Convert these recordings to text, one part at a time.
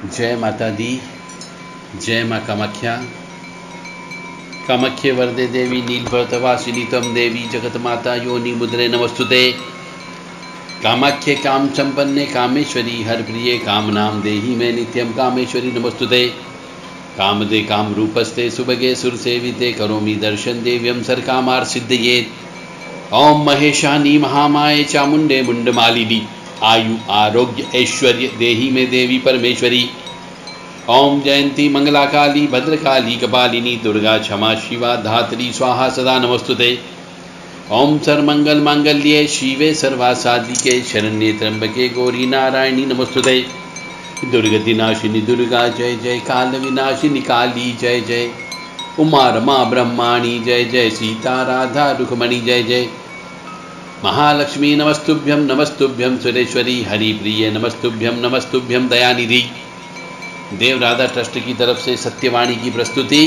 जय माता दी। जय माँ कामाख्या। कामाख्ये वरदे देवी नीलपर्वतवासिनी त्वं देवी जगत माता योनि मुद्रे नमस्तुते। कामाख्ये काम संपन्ने कामेश्वरी हर प्रिये कामनाम देहि मे नित्यं कामेश्वरी नमस्तुते। कामदे काम रूपस्ते सुभगे सुरसेविते करोमि दर्शन देव्यं सर्वकामार्थ सिद्धयेत्। ओम महेशानी महामाये चामुंडे मुंडमालिनी आयु आरोग्य ऐश्वर्य देहि में देवी परमेश्वरी। ओम जयंती मंगला काली भद्रकाली कपालिनी दुर्गा क्षमा शिवा धात्री स्वाहा सदा नमस्तुते। ओम सर्वमंगल मांगल्ये शिवे सर्वासाधिके शरण्ये त्र्यंबके गौरी नारायणी नमस्तुते। दुर्गति नाशिनी दुर्गा जय जय। काल विनाशिनी काली जय जय। उमा रमा ब्रह्माणी जय जय। सीता राधा रुक्मणी जय जय। महालक्ष्मी नमस्तुभ्यं नमस्तुभ्यं सुरेश्वरी हरिप्रिय नमस्तुभ्यं नमस्तुभ्यं दयानिधि। देव राधा ट्रस्ट की तरफ से सत्यवाणी की प्रस्तुति।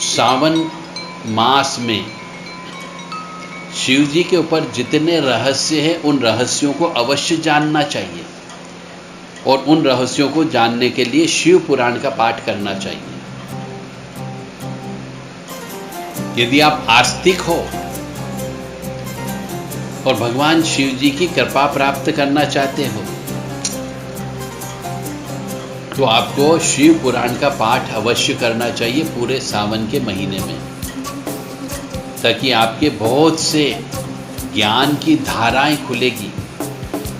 सावन मास में शिव जी के ऊपर जितने रहस्य हैं उन रहस्यों को अवश्य जानना चाहिए और उन रहस्यों को जानने के लिए शिव पुराण का पाठ करना चाहिए। यदि आप आस्तिक हो और भगवान शिव जी की कृपा प्राप्त करना चाहते हो तो आपको शिव पुराण का पाठ अवश्य करना चाहिए पूरे सावन के महीने में, ताकि आपके बहुत से ज्ञान की धाराएं खुलेगी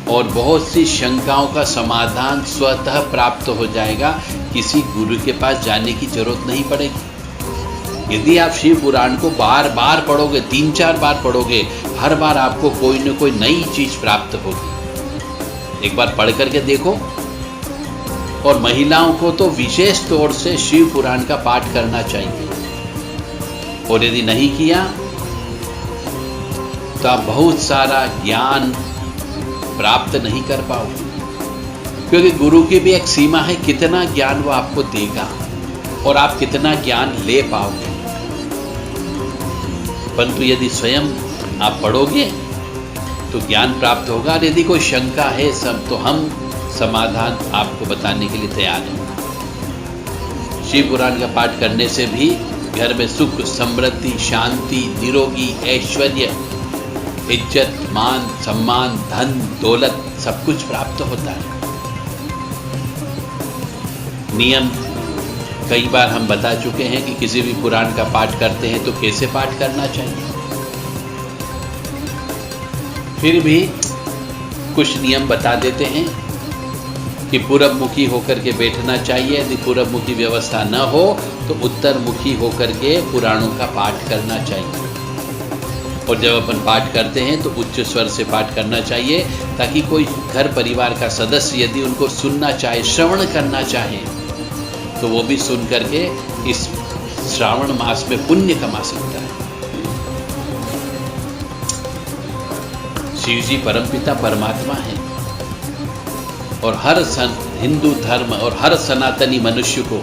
और बहुत सी शंकाओं का समाधान स्वतः प्राप्त हो जाएगा। किसी गुरु के पास जाने की जरूरत नहीं पड़ेगी। यदि आप शिव पुराण को बार बार पढ़ोगे, 3-4 बार पढ़ोगे, हर बार आपको कोई न कोई नई चीज प्राप्त होगी। एक बार पढ़ करके देखो। और महिलाओं को तो विशेष तौर से शिव पुराण का पाठ करना चाहिए, और यदि नहीं किया तो आप बहुत सारा ज्ञान प्राप्त नहीं कर पाओगे, क्योंकि गुरु की भी एक सीमा है कितना ज्ञान वो आपको देगा और आप कितना ज्ञान ले पाओगे। परंतु यदि स्वयं आप पढ़ोगे तो ज्ञान प्राप्त होगा। और यदि कोई शंका है सब तो हम समाधान आपको बताने के लिए तैयार हैं। शिव पुराण का पाठ करने से भी घर में सुख समृद्धि शांति निरोगी ऐश्वर्य इज्जत मान सम्मान धन दौलत सब कुछ प्राप्त होता है। नियम कई बार हम बता चुके हैं कि किसी भी पुराण का पाठ करते हैं तो कैसे पाठ करना चाहिए। फिर भी कुछ नियम बता देते हैं कि पूरब मुखी होकर के बैठना चाहिए। यदि पूरब मुखी व्यवस्था न हो तो उत्तर मुखी होकर के पुराणों का पाठ करना चाहिए। और जब अपन पाठ करते हैं तो उच्च स्वर से पाठ करना चाहिए, ताकि कोई घर परिवार का सदस्य यदि उनको सुनना चाहे श्रवण करना चाहे तो वो भी सुन करके इस श्रावण मास में पुण्य कमा सकता है। शिव जी परमपिता परमात्मा है और हर हिंदू धर्म और हर सनातनी मनुष्य को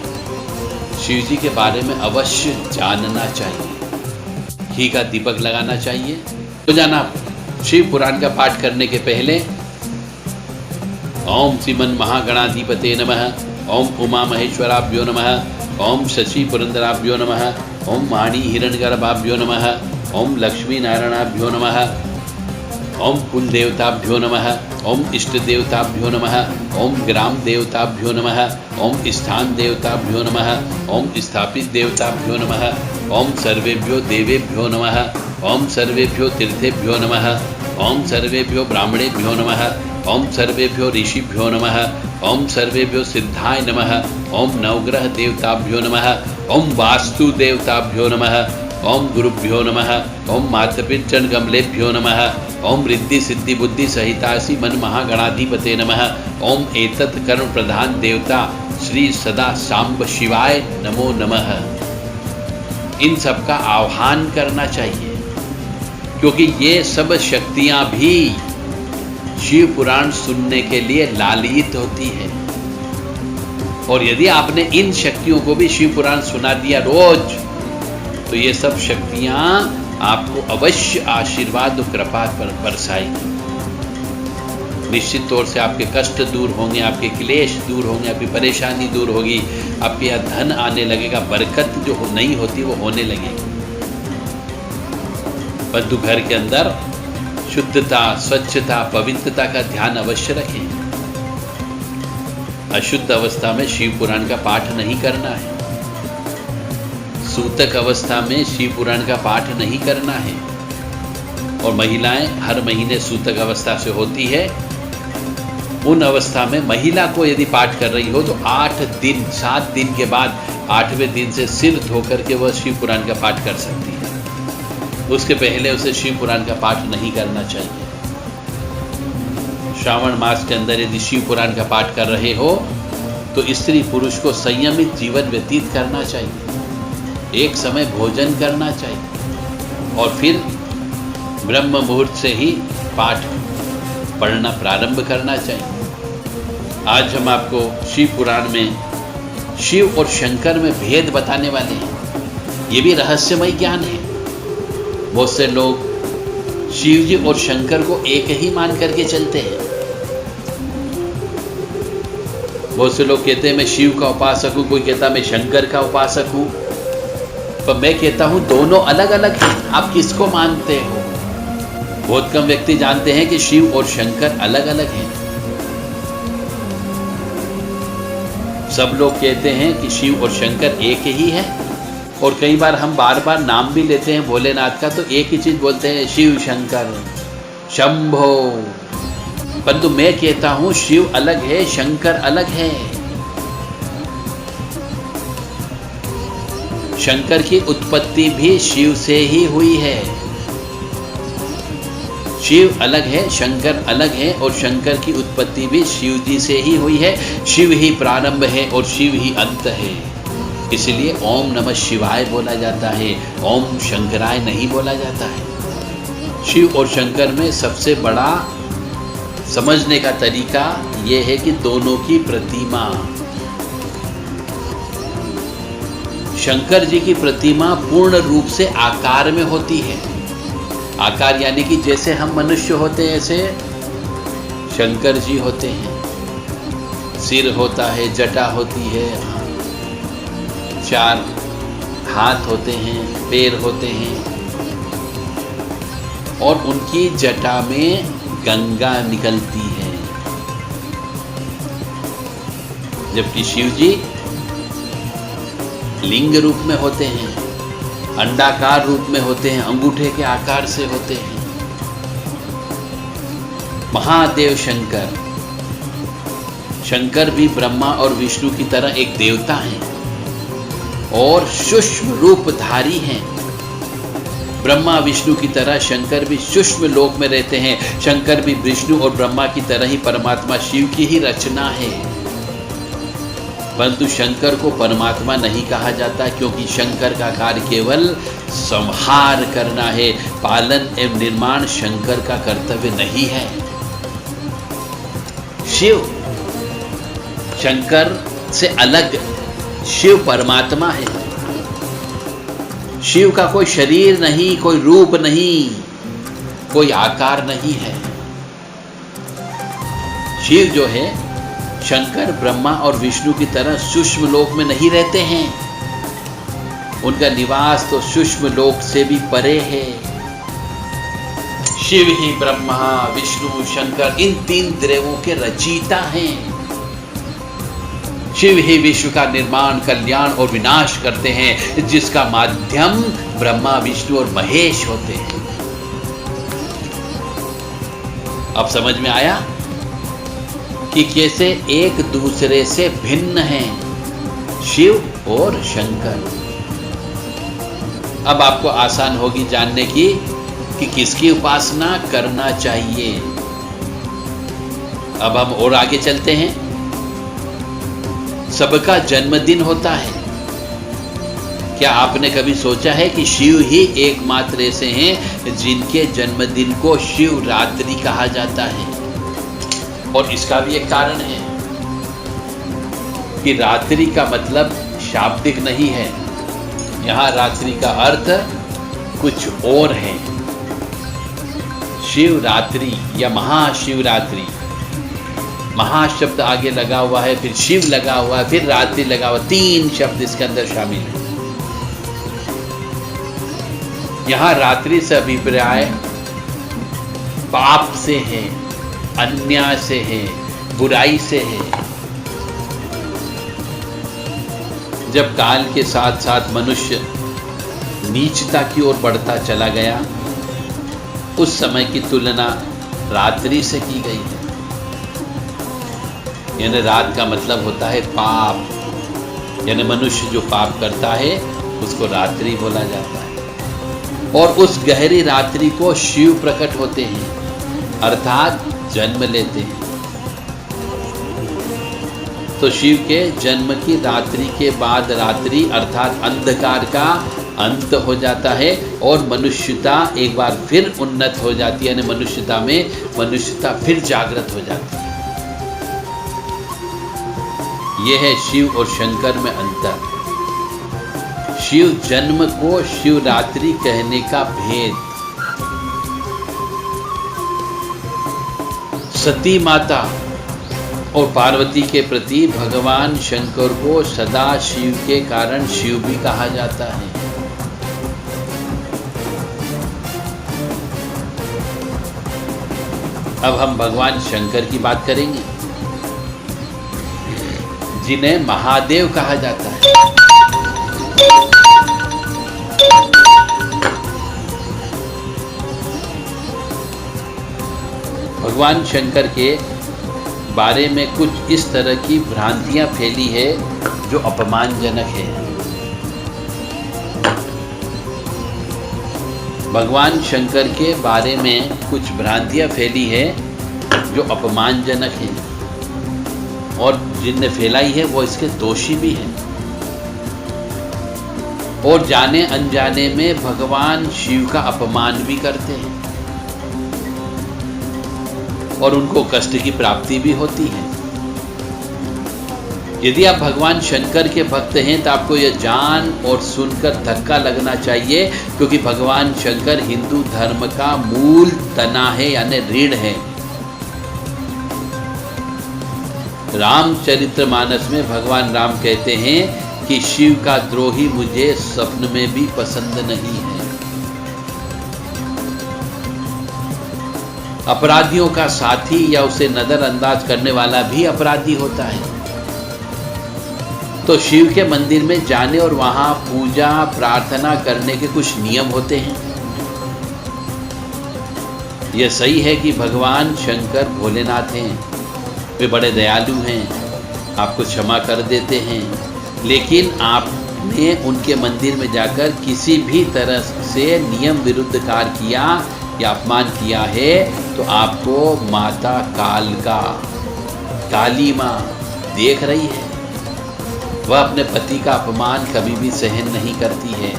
शिव जी के बारे में अवश्य जानना चाहिए। घी का दीपक लगाना चाहिए। तो जाना शिव पुराण का पाठ करने के पहले ओम श्रीमन महागणाधिपते नमः, ओम उमा महेश्वराभ्यो नमः, ओम शशि पुरंदराभ्यो नमः, ओम माणी हिरण्यगर्भाभ्यो नमः, ओम लक्ष्मी नारायणाभ्यो नमः, ओम कुल देवताभ्यो नमः, ओम इष्ट देवताभ्यो नमः, ओम ग्राम देवताभ्यो नमः, ओम स्थान देवताभ्यो नमः, ओम स्थापित देवताभ्यो नमः, ओम सर्वेभ्यो देवेभ्यो नमः, ओम सर्वेभ्यो तीर्थेभ्यो नमः, ओम सर्वेभ्यो ब्राह्मणेभ्यो नमः, ओम सर्वेभ्यो ऋषिभ्यो नमः, ओम सर्वेभ्यो सिद्धाय नमः, ओम नवग्रह देवताभ्यो नमः, ओम वास्तु देवताभ्यो नमः, ओम गुरुभ्यो नमः, ओम मातपितृ गमलेभ्यो नमः, ओम रिद्धि सिद्धि बुद्धि सहितासी मन महागणाधिपते नमः, ओम एतत् कर्म प्रधान देवता श्री सदा सांब शिवाय नमो नमः। इन सब का आह्वान करना चाहिए, क्योंकि ये सब शक्तियां भी शिव पुराण सुनने के लिए लालित होती है। और यदि आपने इन शक्तियों को भी शिव पुराण सुना दिया रोज तो ये सब शक्तियां आपको अवश्य आशीर्वाद और कृपा बरसाएगी। निश्चित तौर से आपके कष्ट दूर होंगे, आपके क्लेश दूर होंगे, आपकी परेशानी दूर होगी, आपके यहाँ धन आने लगेगा, बरकत जो नहीं होती वो होने लगेगी। परंतु घर के अंदर शुद्धता, स्वच्छता, पवित्रता का ध्यान अवश्य रखें। अशुद्ध अवस्था में शिव पुराण का पाठ नहीं करना है। सूतक अवस्था में शिव पुराण का पाठ नहीं करना है। और महिलाएं हर महीने सूतक अवस्था से होती है, उन अवस्था में महिला को यदि पाठ कर रही हो तो 8 दिन 7 दिन के बाद 8वें दिन से सिर धोकर के वह शिव पुराण का पाठ कर सकती है। उसके पहले उसे शिव पुराण का पाठ नहीं करना चाहिए। श्रावण मास के अंदर यदि शिव पुराण का पाठ कर रहे हो तो स्त्री पुरुष को संयमित जीवन व्यतीत करना चाहिए, एक समय भोजन करना चाहिए और फिर ब्रह्म मुहूर्त से ही पाठ पढ़ना प्रारंभ करना चाहिए। आज हम आपको शिव पुराण में शिव और शंकर में भेद बताने वाले हैं। ये भी रहस्यमय ज्ञान है। बहुत से लोग शिव जी और शंकर को एक ही मान करके चलते हैं। बहुत से लोग कहते हैं मैं शिव का उपासक हूं, कोई कहता मैं शंकर का उपासक हूं, पर मैं कहता हूं दोनों अलग अलग हैं। आप किसको मानते हो? बहुत कम व्यक्ति जानते हैं कि शिव और शंकर अलग अलग हैं। सब लोग कहते हैं कि शिव और शंकर एक ही है और कई बार हम बार बार नाम भी लेते हैं भोलेनाथ का तो एक ही चीज बोलते हैं, शिव शंकर शंभो। परंतु मैं कहता हूं शिव अलग है, शंकर अलग है। शंकर की उत्पत्ति भी शिव से ही हुई है। शिव अलग है, शंकर अलग है और शंकर की उत्पत्ति भी शिव जी से ही हुई है। शिव ही प्रारंभ है और शिव ही अंत है। इसलिए ओम नमः शिवाय बोला जाता है, ओम शंकराय नहीं बोला जाता है। शिव और शंकर में सबसे बड़ा समझने का तरीका यह है कि दोनों की प्रतिमा, शंकर जी की प्रतिमा पूर्ण रूप से आकार में होती है। आकार यानी कि जैसे हम मनुष्य होते हैं ऐसे शंकर जी होते हैं। सिर होता है, जटा होती है, 4 हाथ होते हैं, पैर होते हैं और उनकी जटा में गंगा निकलती है। जबकि शिव जी लिंग रूप में होते हैं, अंडाकार रूप में होते हैं, अंगूठे के आकार से होते हैं। महादेव शंकर, शंकर भी ब्रह्मा और विष्णु की तरह एक देवता हैं और सूक्ष्म रूपधारी हैं। ब्रह्मा विष्णु की तरह शंकर भी सूक्ष्म लोक में रहते हैं। शंकर भी विष्णु और ब्रह्मा की तरह ही परमात्मा शिव की ही रचना है। परंतु शंकर को परमात्मा नहीं कहा जाता क्योंकि शंकर का कार्य केवल संहार करना है। पालन एवं निर्माण शंकर का कर्तव्य नहीं है। शिव शंकर से अलग, शिव परमात्मा है। शिव का कोई शरीर नहीं, कोई रूप नहीं, कोई आकार नहीं है। शिव जो है शंकर ब्रह्मा और विष्णु की तरह सूक्ष्म लोक में नहीं रहते हैं। उनका निवास तो सूक्ष्म लोक से भी परे है। शिव ही ब्रह्मा विष्णु शंकर इन 3 देवों के रचयिता हैं। शिव ही विश्व का निर्माण, कल्याण और विनाश करते हैं, जिसका माध्यम ब्रह्मा विष्णु और महेश होते हैं। अब समझ में आया कि कैसे एक दूसरे से भिन्न हैं शिव और शंकर। अब आपको आसान होगी जानने की कि किसकी उपासना करना चाहिए। अब हम और आगे चलते हैं। सबका जन्मदिन होता है। क्या आपने कभी सोचा है कि शिव ही एकमात्र ऐसे हैं जिनके जन्मदिन को शिवरात्रि कहा जाता है? और इसका भी एक कारण है कि रात्रि का मतलब शाब्दिक नहीं है। यहां रात्रि का अर्थ कुछ और है। शिवरात्रि या महाशिवरात्रि महाशब्द आगे लगा हुआ है, फिर शिव लगा हुआ है, फिर रात्रि लगा हुआ, 3 शब्द इसके अंदर शामिल है। यहां रात्रि से अभिप्राय पाप से है, अन्याय से है, बुराई से है। जब काल के साथ साथ मनुष्य नीचता की ओर बढ़ता चला गया, उस समय की तुलना रात्रि से की गई है। यानी रात का मतलब होता है पाप, यानी मनुष्य जो पाप करता है उसको रात्रि बोला जाता है। और उस गहरी रात्रि को शिव प्रकट होते हैं, अर्थात जन्म लेते हैं। तो शिव के जन्म की रात्रि के बाद रात्रि अर्थात अंधकार का अंत हो जाता है और मनुष्यता एक बार फिर उन्नत हो जाती है, यानी मनुष्यता फिर जागृत हो जाती है। यह है शिव और शंकर में अंतर। शिव जन्म को शिवरात्रि कहने का भेद। सती माता और पार्वती के प्रति भगवान शंकर को सदा शिव के कारण शिव भी कहा जाता है। अब हम भगवान शंकर की बात करेंगे, जिन्हें महादेव कहा जाता है। भगवान शंकर के बारे में कुछ इस तरह की भ्रांतियां फैली है जो अपमानजनक है। भगवान शंकर के बारे में कुछ भ्रांतियां फैली है जो अपमानजनक है, और जिनने फैलाई है वो इसके दोषी भी हैं। और जाने अनजाने में भगवान शिव का अपमान भी करते हैं और उनको कष्ट की प्राप्ति भी होती है। यदि आप भगवान शंकर के भक्त हैं तो आपको यह जान और सुनकर धक्का लगना चाहिए, क्योंकि भगवान शंकर हिंदू धर्म का मूल तना है, यानी रीढ़ है। रामचरितमानस में भगवान राम कहते हैं कि शिव का द्रोही मुझे स्वप्न में भी पसंद नहीं है। अपराधियों का साथी या उसे नजरअंदाज करने वाला भी अपराधी होता है। तो शिव के मंदिर में जाने और वहां पूजा प्रार्थना करने के कुछ नियम होते हैं। यह सही है कि भगवान शंकर भोलेनाथ हैं, वे बड़े दयालु हैं, आपको क्षमा कर देते हैं। लेकिन आपने उनके मंदिर में जाकर किसी भी तरह से नियम विरुद्ध कार्य किया या अपमान किया है तो आपको माता काली माँ देख रही है। वह अपने पति का अपमान कभी भी सहन नहीं करती है।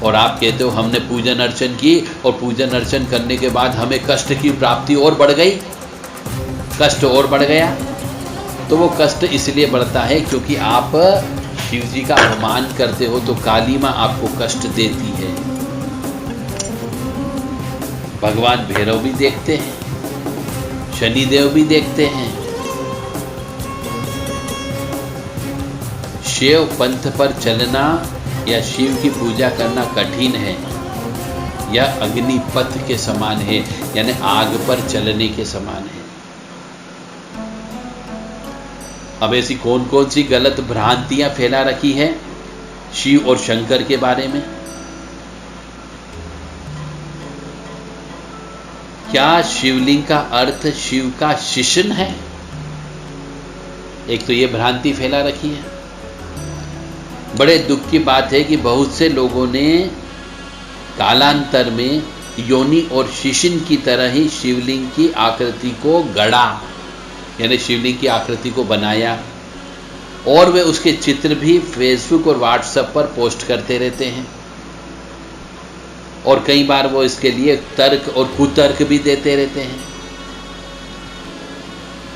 और आप कहते हो हमने पूजन अर्चन की और पूजन अर्चन करने के बाद हमें कष्ट की प्राप्ति और बढ़ गई, कष्ट और बढ़ गया। तो वो कष्ट इसलिए बढ़ता है क्योंकि आप शिव जी का अपमान करते हो, तो काली माँ आपको कष्ट देती है। भगवान भैरव भी देखते हैं, शनिदेव भी देखते हैं। शिव पंथ पर चलना या शिव की पूजा करना कठिन है, यह अग्निपथ के समान है, यानी आग पर चलने के समान है। अब ऐसी कौन कौन सी गलत भ्रांतियां फैला रखी है शिव और शंकर के बारे में? क्या शिवलिंग का अर्थ शिव का शिशन है? एक तो ये भ्रांति फैला रखी है। बड़े दुख की बात है कि बहुत से लोगों ने कालांतर में योनि और शिशिन की तरह ही शिवलिंग की आकृति को गढ़ा, यानी शिवलिंग की आकृति को बनाया, और वे उसके चित्र भी फेसबुक और व्हाट्सएप पर पोस्ट करते रहते हैं। और कई बार वो इसके लिए तर्क और कुतर्क भी देते रहते हैं।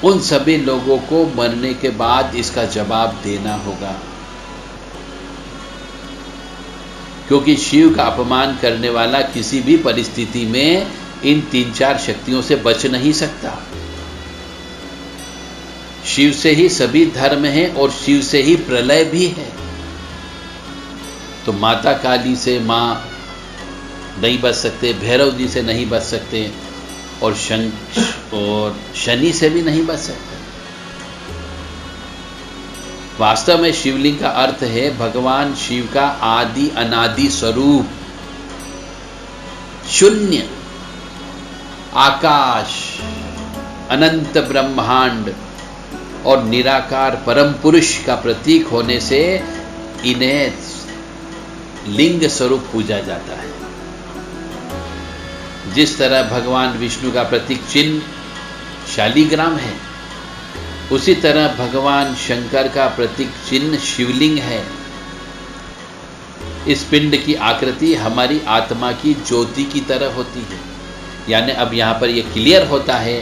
उन सभी लोगों को मरने के बाद इसका जवाब देना होगा, क्योंकि शिव का अपमान करने वाला किसी भी परिस्थिति में इन 3-4 शक्तियों से बच नहीं सकता। शिव से ही सभी धर्म हैं और शिव से ही प्रलय भी है। तो माता काली से मां नहीं बच सकते, भैरव जी से नहीं बच सकते, और शनि से भी नहीं बच सकते। वास्तव में शिवलिंग का अर्थ है भगवान शिव का आदि अनादि स्वरूप, शून्य आकाश, अनंत ब्रह्मांड और निराकार परम पुरुष का प्रतीक होने से इन्हें लिंग स्वरूप पूजा जाता है। जिस तरह भगवान विष्णु का प्रतीक चिन्ह शालिग्राम है, उसी तरह भगवान शंकर का प्रतीक चिन्ह शिवलिंग है। इस पिंड की आकृति हमारी आत्मा की ज्योति की तरह होती है। यानी अब यहाँ पर यह क्लियर होता है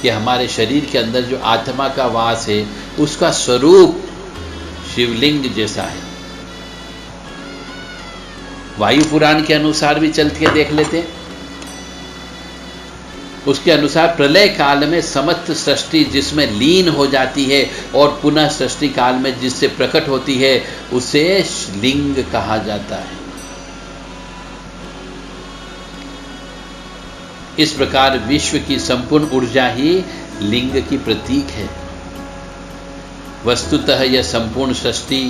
कि हमारे शरीर के अंदर जो आत्मा का वास है उसका स्वरूप शिवलिंग जैसा है। वायु पुराण के अनुसार भी चल के देख लेते हैं। उसके अनुसार प्रलय काल में समस्त सृष्टि जिसमें लीन हो जाती है और पुनः सृष्टि काल में जिससे प्रकट होती है उसे लिंग कहा जाता है। इस प्रकार विश्व की संपूर्ण ऊर्जा ही लिंग की प्रतीक है। वस्तुतः यह संपूर्ण सृष्टि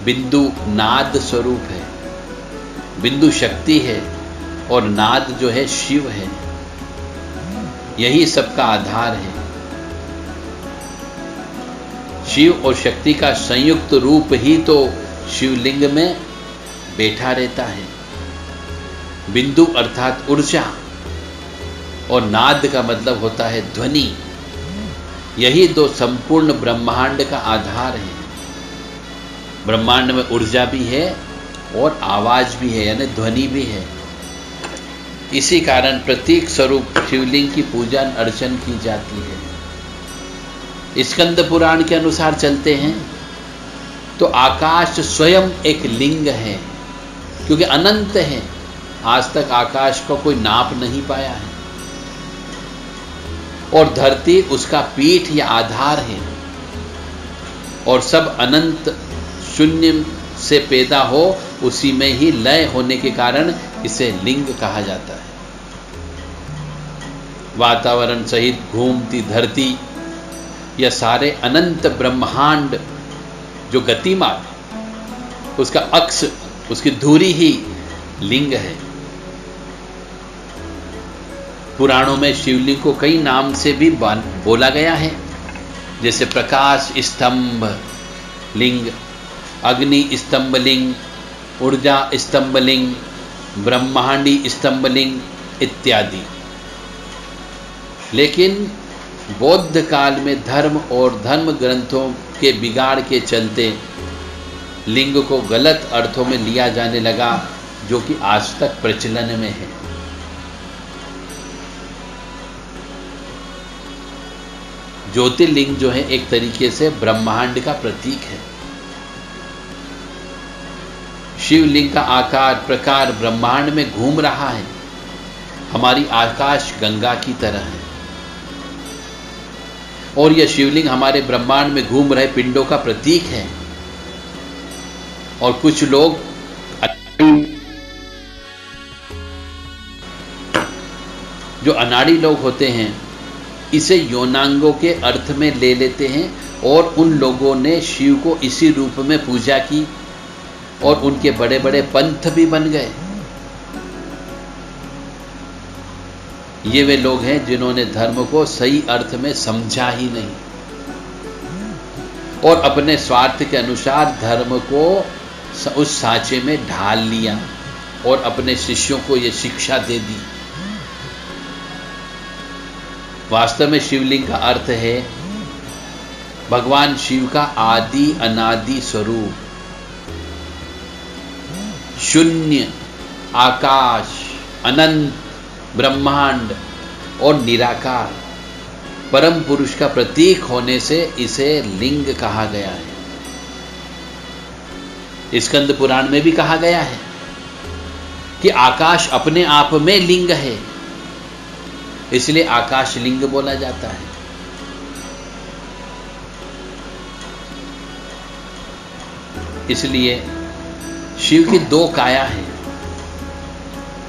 बिंदु नाद स्वरूप है। बिंदु शक्ति है और नाद जो है शिव है। यही सबका आधार है। शिव और शक्ति का संयुक्त रूप ही तो शिवलिंग में बैठा रहता है। बिंदु अर्थात ऊर्जा और नाद का मतलब होता है ध्वनि। यही दो संपूर्ण ब्रह्मांड का आधार है। ब्रह्मांड में ऊर्जा भी है और आवाज भी है, यानी ध्वनि भी है। इसी कारण प्रतीक स्वरूप शिवलिंग की पूजा अर्चन की जाती है। स्कंद पुराण के अनुसार चलते हैं तो आकाश स्वयं एक लिंग है, क्योंकि अनंत है। आज तक आकाश को कोई नाप नहीं पाया है। और धरती उसका पीठ या आधार है। और सब अनंत शून्य से पैदा हो, उसी में ही लय होने के कारण इसे लिंग कहा जाता है। वातावरण सहित घूमती धरती, यह सारे अनंत ब्रह्मांड जो गतिमान, उसका अक्ष, उसकी धुरी ही लिंग है। पुराणों में शिवलिंग को कई नाम से भी बोला गया है, जैसे प्रकाश स्तंभ लिंग, अग्नि स्तंभ लिंग, ऊर्जा स्तंभ लिंग, ब्रह्मांडी स्तंभ लिंग इत्यादि। लेकिन बौद्ध काल में धर्म और धर्म ग्रंथों के बिगाड़ के चलते लिंग को गलत अर्थों में लिया जाने लगा, जो कि आज तक प्रचलन में है। ज्योतिर्लिंग जो है एक तरीके से ब्रह्मांड का प्रतीक है। शिवलिंग का आकार प्रकार ब्रह्मांड में घूम रहा है। हमारी आकाश गंगा की तरह है और यह शिवलिंग हमारे ब्रह्मांड में घूम रहे पिंडों का प्रतीक है। और कुछ लोग जो अनाड़ी लोग होते हैं इसे यौनांगों के अर्थ में ले लेते हैं और उन लोगों ने शिव को इसी रूप में पूजा की और उनके बड़े बड़े पंथ भी बन गए। ये वे लोग हैं जिन्होंने धर्म को सही अर्थ में समझा ही नहीं और अपने स्वार्थ के अनुसार धर्म को उस सांचे में ढाल लिया और अपने शिष्यों को यह शिक्षा दे दी। वास्तव में शिवलिंग का अर्थ है भगवान शिव का आदि अनादि स्वरूप, शून्य, आकाश, अनंत, ब्रह्मांड और निराकार परम पुरुष का प्रतीक होने से इसे लिंग कहा गया है। स्कंद पुराण में भी कहा गया है कि आकाश अपने आप में लिंग है, इसलिए आकाश लिंग बोला जाता है। इसलिए शिव की दो काया हैं,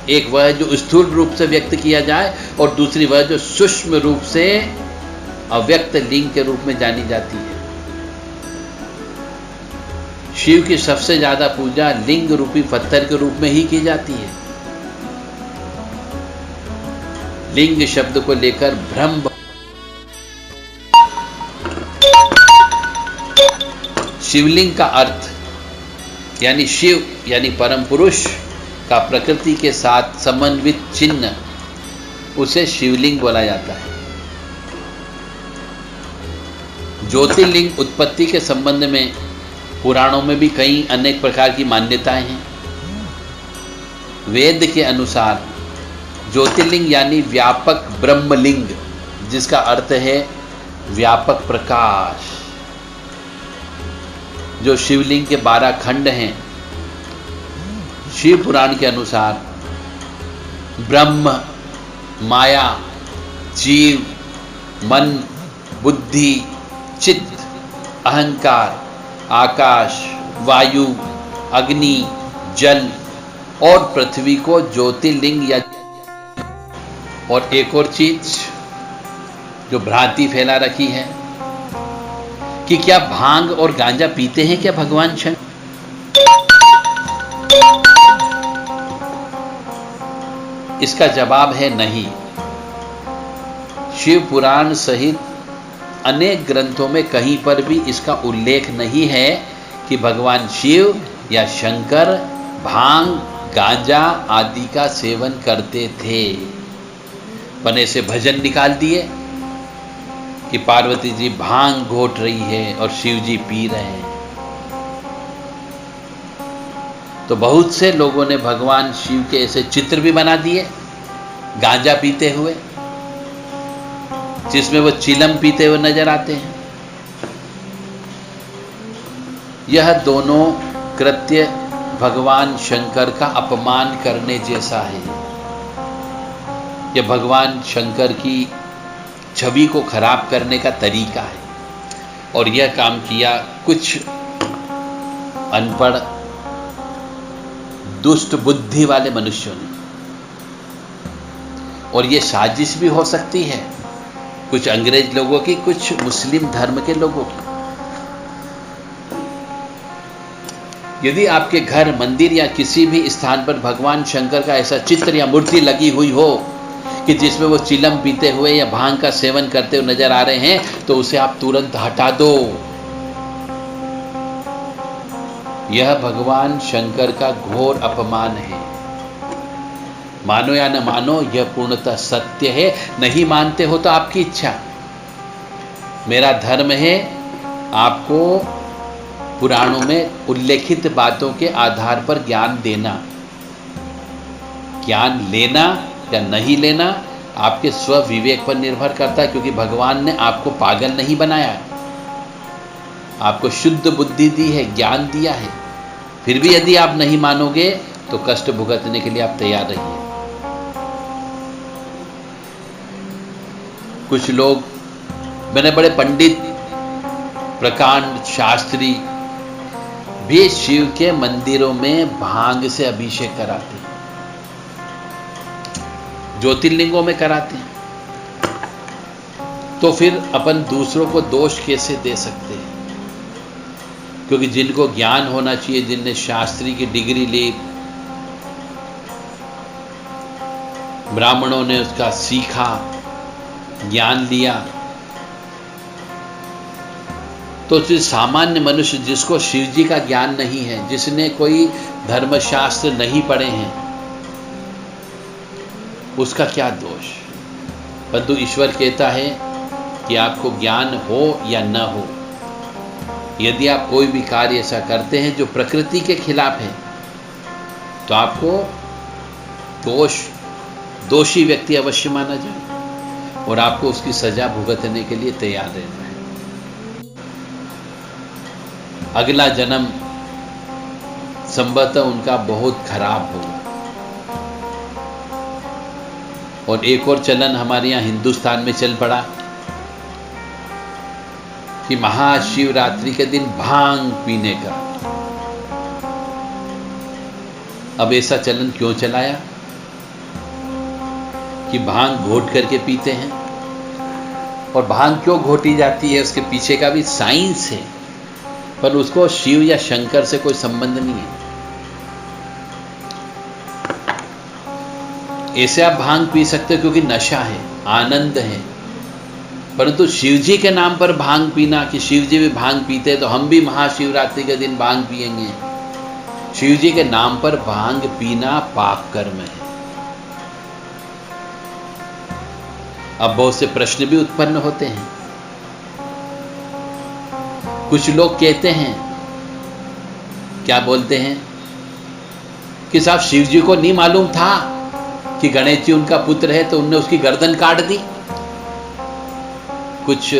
एक वह जो स्थूल रूप से व्यक्त किया जाए और दूसरी वह जो सूक्ष्म रूप से अव्यक्त लिंग के रूप में जानी जाती है। शिव की सबसे ज्यादा पूजा लिंग रूपी पत्थर के रूप में ही की जाती है। लिंग शब्द को लेकर भ्रम, शिवलिंग का अर्थ यानी शिव यानी परम पुरुष का प्रकृति के साथ समन्वित चिन्ह, उसे शिवलिंग बोला जाता है। ज्योतिर्लिंग उत्पत्ति के संबंध में पुराणों में भी कई अनेक प्रकार की मान्यताएं हैं। वेद के अनुसार ज्योतिर्लिंग यानी व्यापक ब्रह्मलिंग, जिसका अर्थ है व्यापक प्रकाश, जो शिवलिंग के 12 खंड हैं। शिव पुराण के अनुसार ब्रह्म, माया, जीव, मन, बुद्धि, चित्त, अहंकार, आकाश, वायु, अग्नि, जल और पृथ्वी को ज्योतिर्लिंग या और एक और चीज जो भ्रांति फैला रखी है कि क्या भांग और गांजा पीते हैं क्या भगवान शंकर? इसका जवाब है नहीं। शिव पुराण सहित अनेक ग्रंथों में कहीं पर भी इसका उल्लेख नहीं है कि भगवान शिव या शंकर भांग, गांजा आदि का सेवन करते थे। पने से भजन निकाल दिए कि पार्वती जी भांग घोट रही है और शिव जी पी रहे हैं। तो बहुत से लोगों ने भगवान शिव के ऐसे चित्र भी बना दिए गांजा पीते हुए, जिसमें वो चिलम पीते हुए नजर आते हैं। यह दोनों कृत्य भगवान शंकर का अपमान करने जैसा है। यह भगवान शंकर की छवि को खराब करने का तरीका है और यह काम किया कुछ अनपढ़ दुष्ट बुद्धि वाले मनुष्यों ने। और यह साजिश भी हो सकती है कुछ अंग्रेज लोगों की, कुछ मुस्लिम धर्म के लोगों की। यदि आपके घर, मंदिर या किसी भी स्थान पर भगवान शंकर का ऐसा चित्र या मूर्ति लगी हुई हो कि जिसमें वो चिलम पीते हुए या भांग का सेवन करते हुए नजर आ रहे हैं, तो उसे आप तुरंत हटा दो। यह भगवान शंकर का घोर अपमान है। मानो या न मानो, यह पूर्णतः सत्य है। नहीं मानते हो तो आपकी इच्छा। मेरा धर्म है आपको पुराणों में उल्लेखित बातों के आधार पर ज्ञान देना। ज्ञान लेना या नहीं लेना आपके स्व विवेक पर निर्भर करता है, क्योंकि भगवान ने आपको पागल नहीं बनाया, आपको शुद्ध बुद्धि दी है, ज्ञान दिया है। फिर भी यदि आप नहीं मानोगे तो कष्ट भुगतने के लिए आप तैयार रहिए। कुछ लोग, मैंने बड़े पंडित, प्रकांड शास्त्री भी शिव के मंदिरों में भांग से अभिषेक कराते हैं, ज्योतिर्लिंगों में कराते हैं। तो फिर अपन दूसरों को दोष कैसे दे सकते हैं? क्योंकि जिनको ज्ञान होना चाहिए, जिनने शास्त्री की डिग्री ली, ब्राह्मणों ने उसका सीखा, ज्ञान लिया, तो सामान्य मनुष्य जिसको शिव जी का ज्ञान नहीं है, जिसने कोई धर्मशास्त्र नहीं पढ़े हैं, उसका क्या दोष? परंतु ईश्वर कहता है कि आपको ज्ञान हो या न हो, यदि आप कोई भी कार्य ऐसा करते हैं जो प्रकृति के खिलाफ है, तो आपको दोषी व्यक्ति अवश्य माना जाए और आपको उसकी सजा भुगतने के लिए तैयार रहना है। अगला जन्म संभवतः उनका बहुत खराब होगा। और एक और चलन हमारे यहाँ हिंदुस्तान में चल पड़ा कि महाशिवरात्रि के दिन भांग पीने का। अब ऐसा चलन क्यों चलाया कि भांग घोट करके पीते हैं? और भांग क्यों घोटी जाती है, उसके पीछे का भी साइंस है, पर उसको शिव या शंकर से कोई संबंध नहीं है। ऐसे आप भांग पी सकते हो क्योंकि नशा है, आनंद है, परंतु शिव जी के नाम पर भांग पीना कि शिव जी भी भांग पीते तो हम भी महाशिवरात्रि के दिन भांग पिएंगे, शिव जी के नाम पर भांग पीना पाप कर्म है। अब बहुत से प्रश्न भी उत्पन्न होते हैं। कुछ लोग कहते हैं, क्या बोलते हैं कि साहब शिव जी को नहीं मालूम था कि गणेश जी उनका पुत्र है तो उनने उसकी गर्दन काट दी। कुछ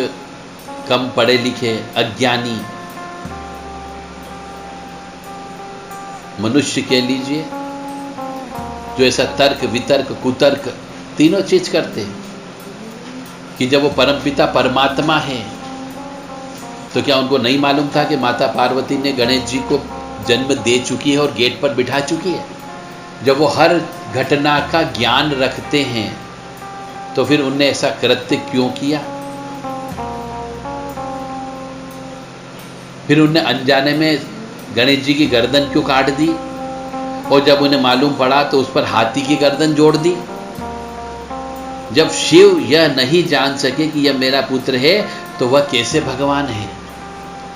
कम पढ़े लिखे अज्ञानी मनुष्य कह लीजिए, जो ऐसा तर्क वितर्क कुतर्क तीनों चीज करते हैं कि जब वो परमपिता परमात्मा है तो क्या उनको नहीं मालूम था कि माता पार्वती ने गणेश जी को जन्म दे चुकी है और गेट पर बिठा चुकी है? जब वो हर घटना का ज्ञान रखते हैं तो फिर उनने ऐसा कृत्य क्यों किया? फिर उनने अनजाने में गणेश जी की गर्दन क्यों काट दी? और जब उन्हें मालूम पड़ा तो उस पर हाथी की गर्दन जोड़ दी। जब शिव यह नहीं जान सके कि यह मेरा पुत्र है तो वह कैसे भगवान है?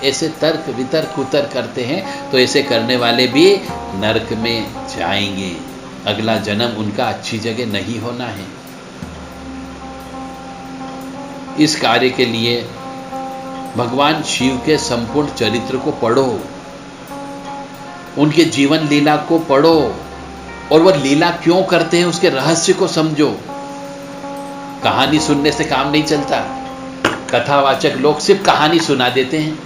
ऐसे तर्क वितर्क कुतर्क करते हैं तो ऐसे करने वाले भी नरक में जाएंगे। अगला जन्म उनका अच्छी जगह नहीं होना है। इस कार्य के लिए भगवान शिव के संपूर्ण चरित्र को पढ़ो, उनके जीवन लीला को पढ़ो और वह लीला क्यों करते हैं उसके रहस्य को समझो। कहानी सुनने से काम नहीं चलता। कथावाचक लोग सिर्फ कहानी सुना देते हैं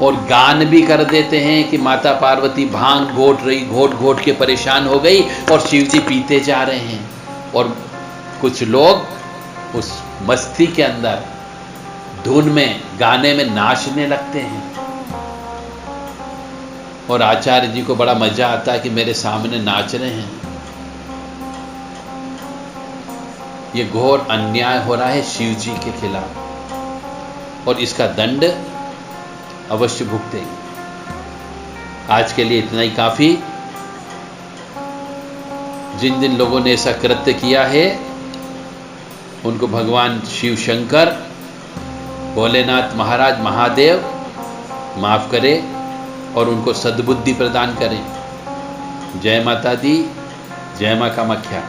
और गान भी कर देते हैं कि माता पार्वती भांग घोट रही, घोट घोट के परेशान हो गई और शिव जी पीते जा रहे हैं। और कुछ लोग उस मस्ती के अंदर धुन में गाने में नाचने लगते हैं और आचार्य जी को बड़ा मजा आता है कि मेरे सामने नाच रहे हैं। ये घोर अन्याय हो रहा है शिव जी के खिलाफ और इसका दंड अवश्य भुगतेंगे। आज के लिए इतना ही काफी। जिन जिन लोगों ने ऐसा कृत्य किया है उनको भगवान शिव शंकर भोलेनाथ महाराज महादेव माफ करे और उनको सद्बुद्धि प्रदान करें। जय माता दी, जय मां कामाख्या।